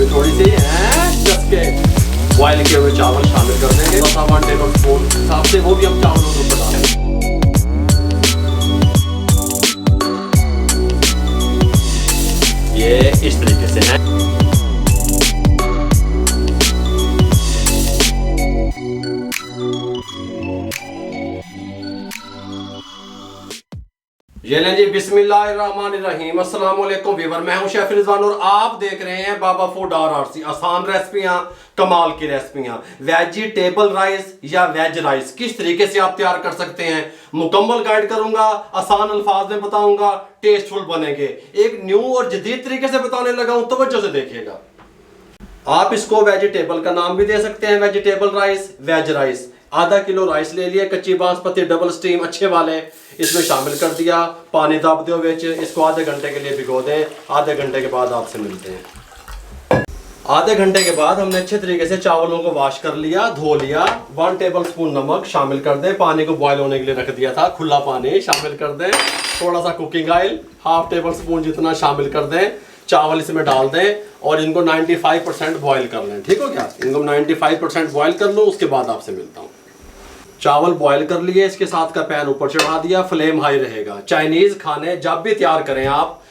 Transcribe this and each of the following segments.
थोड़ी सी चस्के बॉयल किए हुए चावल शामिल कर देंगे, 1 टेबल स्पून हिसाब से, वो भी हम चावलों को बना लेंगे। ये इस तरीके से है। ये लें जी, बिस्मिल्लाहिर्रहमानिर्रहीम, अस्सलाम वालेकुम व्यूअर, मैं हूं शेफ रिजवान और आप देख रहे हैं बाबा फूड RRC। आसान रेसिपियां, कमाल की रेसिपियां, वेजिटेबल राइस या वेज राइस किस तरीके से आप तैयार कर सकते हैं, मुकम्मल गाइड करूंगा, आसान अल्फाज में बताऊंगा, टेस्टफुल बनेंगे। एक न्यू और जदीद तरीके से बताने लगा हूं, तवज्जो से देखिएगा। आप इसको वेजिटेबल का नाम भी दे सकते हैं, वेजिटेबल राइस, वेज राइस। आधा किलो राइस ले लिया, कच्ची बासमती डबल स्टीम अच्छे वाले, इसमें शामिल कर दिया, पानी दाब दो बेच, इसको आधे घंटे के लिए भिगो दें। आधे घंटे के बाद आपसे मिलते हैं। आधे घंटे के बाद हमने अच्छे तरीके से चावलों को वॉश कर लिया, धो लिया। 1 टेबल स्पून नमक शामिल कर दें, पानी को बॉयल होने के लिए रख दिया था, खुला पानी शामिल कर दें। थोड़ा सा कुकिंग ऑयल 1/2 टेबल स्पून जितना शामिल कर दें। चावल इसमें डाल दें और इनको 95% बॉयल कर लें। ठीक हो गया, इनको 95% बॉयल कर लो, उसके बाद आपसे मिलता हूँ। चावल बॉयल कर लिए, इसके साथ का पैन ऊपर चढ़ा दिया, फ्लेम हाई रहेगा। चाइनीज खाने जब भी तैयार करें आप,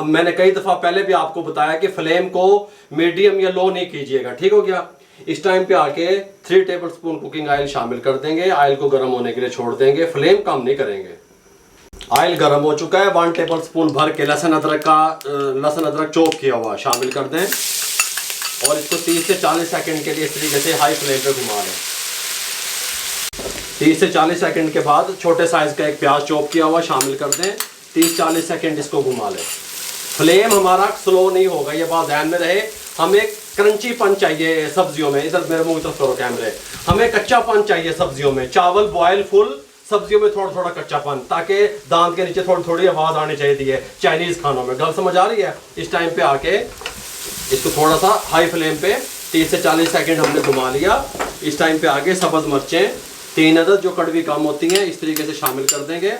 मैंने कई दफा पहले भी आपको बताया कि फ्लेम को मीडियम या लो नहीं कीजिएगा। ठीक हो गया। इस टाइम पे आके 3 टेबल स्पून कुकिंग ऑयल शामिल कर देंगे। ऑयल को गर्म होने के लिए छोड़ देंगे, फ्लेम कम नहीं करेंगे। ऑयल गर्म हो चुका है, 1 टेबल स्पून भर के लहसुन अदरक चॉप किया हुआ शामिल कर दें और इसको 30 से 40 सेकंड के लिए इस तरीके से हाई फ्लेम पे घुमा लें। 30 से 40 सेकंड के बाद छोटे साइज का एक प्याज चॉप किया हुआ शामिल कर दें। 30-40 सेकंड इसको घुमा लें। फ्लेम हमारा स्लो नहीं होगा, ये बात ध्यान में रहे। हमें क्रंचीपन चाहिए सब्जियों में, इधर मेरे मुंह की तरफ करो कैमरे। हमें कच्चापन चाहिए सब्जियों में, चावल बॉयल फुल, सब्जियों में थोड़ा थोड़ा कच्चापन, ताकि दांत के नीचे थोड़ी थोड़ी आवाज आनी चाहिए है चाइनीज खानों में। गल समझ आ रही है। इस टाइम पे आके इसको थोड़ा सा हाई फ्लेम पे 30 से 40 सेकंड हमने घुमा लिया। इस टाइम पे आगे सब्ज मिर्चें 3 अदद जो कड़वी कम होती हैं इस तरीके से शामिल कर देंगे।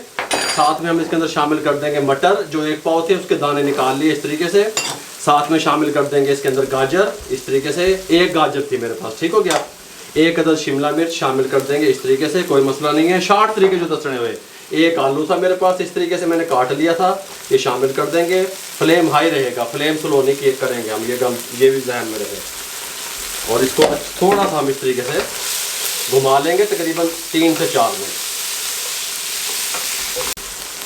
साथ में हम इसके अंदर शामिल कर देंगे मटर, जो 1 पाव थे उसके दाने निकाल लिए इस तरीके से। साथ में शामिल कर देंगे इसके अंदर गाजर, इस तरीके से 1 गाजर थी मेरे पास। ठीक हो गया। 1 अदद शिमला मिर्च शामिल कर देंगे इस तरीके से, कोई मसला नहीं है। शार्ट तरीके जो दसने हुए। 1 आलू था मेरे पास, इस तरीके से मैंने काट लिया था, ये शामिल कर देंगे। फ्लेम हाई रहेगा, फ्लेम स्लो नहीं करेंगे हम, ये भी ध्यान में रहे। और इसको थोड़ा सा हम इस तरीके से घुमा लेंगे, तकरीबन 3 से 4 मिनट।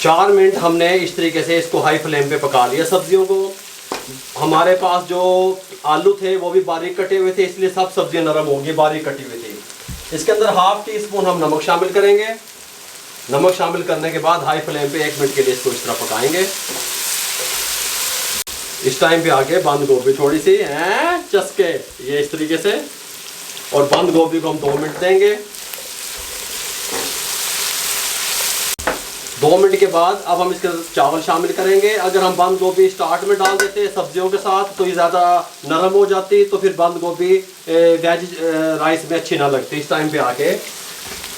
4 मिनट हमने इस तरीके से इसको हाई फ्लेम पे पका लिया सब्जियों को। हमारे पास जो आलू थे वो भी बारीक कटे हुए थे, इसलिए सब सब्जियां नरम होंगी, बारीक कटी हुई थी। इसके अंदर 1/2 टीस्पून हम नमक शामिल करेंगे। नमक शामिल करने के बाद हाई फ्लेम पे 1 मिनट के लिए इसको इस तरह पकाएंगे। इस टाइम पे आके बंद गोभी थोड़ी सी चस्के, ये इस तरीके से, और बंद गोभी को हम 2 मिनट देंगे। 2 मिनट के बाद अब हम इसके चावल शामिल करेंगे। अगर हम बंद गोभी स्टार्ट में डाल देते हैं सब्जियों के साथ तो ये ज़्यादा नरम हो जाती, तो फिर बंद गोभी वेज राइस में अच्छी ना लगती। इस टाइम पे आके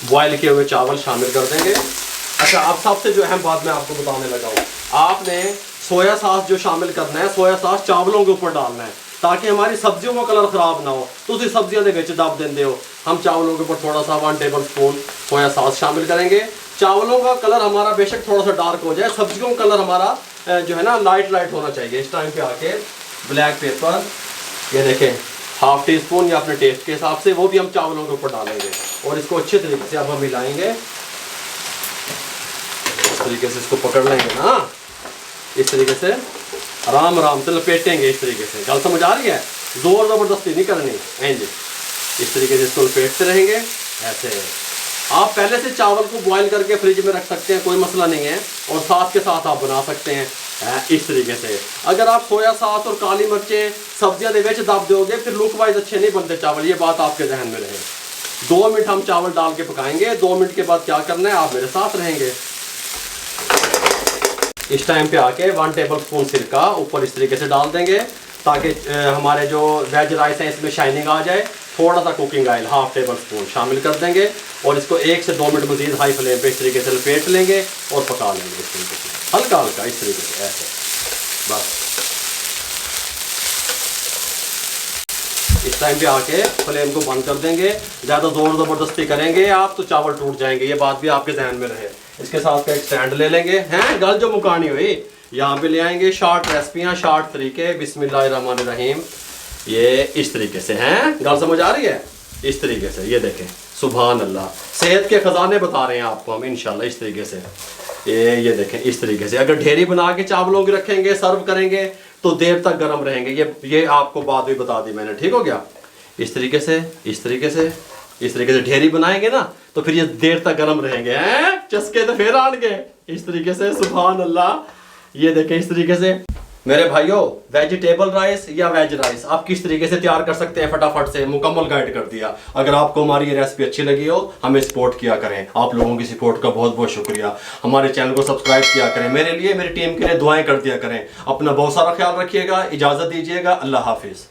बॉयल किए हुए चावल शामिल कर देंगे। अच्छा, अब सबसे जो अहम बात मैं आपको बताने लगा हूँ, आपने सोया सॉस जो शामिल करना है, सोया सॉस चावलों के ऊपर डालना है ताकि हमारी सब्जियों का कलर खराब ना हो। तो उसी सब्जियों के बेच दब देंगे हो। हम चावलों के ऊपर थोड़ा सा 1 टेबल स्पून सोया सॉस शामिल करेंगे। चावलों का कलर हमारा बेशक थोड़ा सा डार्क हो जाए, सब्जियों का कलर हमारा जो है ना लाइट होना चाहिए। इस टाइम पे आके ब्लैक पेपर, ये देखें 1/2 टीस्पून या अपने टेस्ट के हिसाब से, वो भी हम चावलों के ऊपर डालेंगे और इसको अच्छे तरीके से अब हम मिलाएंगे। इस तरीके से इसको पकड़ लेंगे ना, इस तरीके से आराम से लपेटेंगे इस तरीके से। गल समझ आ रही है। जोर ज़बरदस्ती नहीं करनी, इस तरीके से इसको लपेटते रहेंगे। ऐसे आप पहले से चावल को बॉईल करके फ्रिज में रख सकते हैं, कोई मसला नहीं है, और साथ के साथ आप बना सकते हैं इस तरीके से। अगर आप सोया सॉस और काली मिर्चें सब्जियां दे विच दब दोगे फिर लुक वाइज अच्छे नहीं बनते चावल, ये बात आपके जहन में रहे। 2 मिनट हम चावल डाल के पकाएंगे। 2 मिनट के बाद क्या करना है, आप मेरे साथ रहेंगे। इस टाइम पे आके 1 टेबल स्पून सिरका ऊपर इस तरीके से डाल देंगे ताकि हमारे जो वेज राइस है इसमें शाइनिंग आ जाए। थोड़ा सा कुकिंग ऑयल 1/2 टेबल स्पून शामिल कर देंगे और इसको 1 से 2 मिनट मजीद हाई फ्लेम पे इस तरीके से लपेट लेंगे और पका लेंगे इस तरीके से, हल्का इस तरीके से ऐसे। इस टाइम पे आके फ्लेम को बंद कर देंगे। ज़्यादा ज़ोर ज़बरदस्ती करेंगे आप तो चावल टूट जाएंगे, ये बात भी आपके ध्यान में रहे। इसके साथ का एक स्टैंड ले लेंगे, हैं गल जो मुकानी हुई यहाँ पे ले आएंगे। शॉर्ट रेसिपियाँ, शॉर्ट तरीके, बिस्मिल्लाहिर्रहमानिर्रहीम। ये इस तरीके से हैं, गल समझ आ रही है? इस तरीके से ये देखें, सुभान अल्लाह, सेहत के ख़जाने बता रहे हैं आपको हम इंशाल्लाह। इस तरीके से ये देखें, इस तरीके से अगर ढेरी बना के चावलों की रखेंगे, सर्व करेंगे तो देर तक गर्म रहेंगे। ये आपको बात भी बता दी मैंने, ठीक हो गया? इस तरीके से, इस तरीके से, इस तरीके से ढेरी बनाएंगे ना तो फिर ये देर तक गर्म रहेंगे, हैं चस्के तो फिर आएंगे। इस तरीके से, सुभान अल्लाह। ये देखें इस तरीके से। मेरे भाइयों, वेजिटेबल राइस या वेज राइस आप किस तरीके से तैयार कर सकते हैं फटाफट से मुकम्मल गाइड कर दिया। अगर आपको हमारी ये रेसिपी अच्छी लगी हो हमें सपोर्ट किया करें। आप लोगों की सपोर्ट का बहुत बहुत शुक्रिया। हमारे चैनल को सब्सक्राइब किया करें, मेरे लिए, मेरी टीम के लिए दुआएं कर दिया करें। अपना बहुत सारा ख्याल रखिएगा, इजाज़त दीजिएगा, अल्लाह हाफिज़।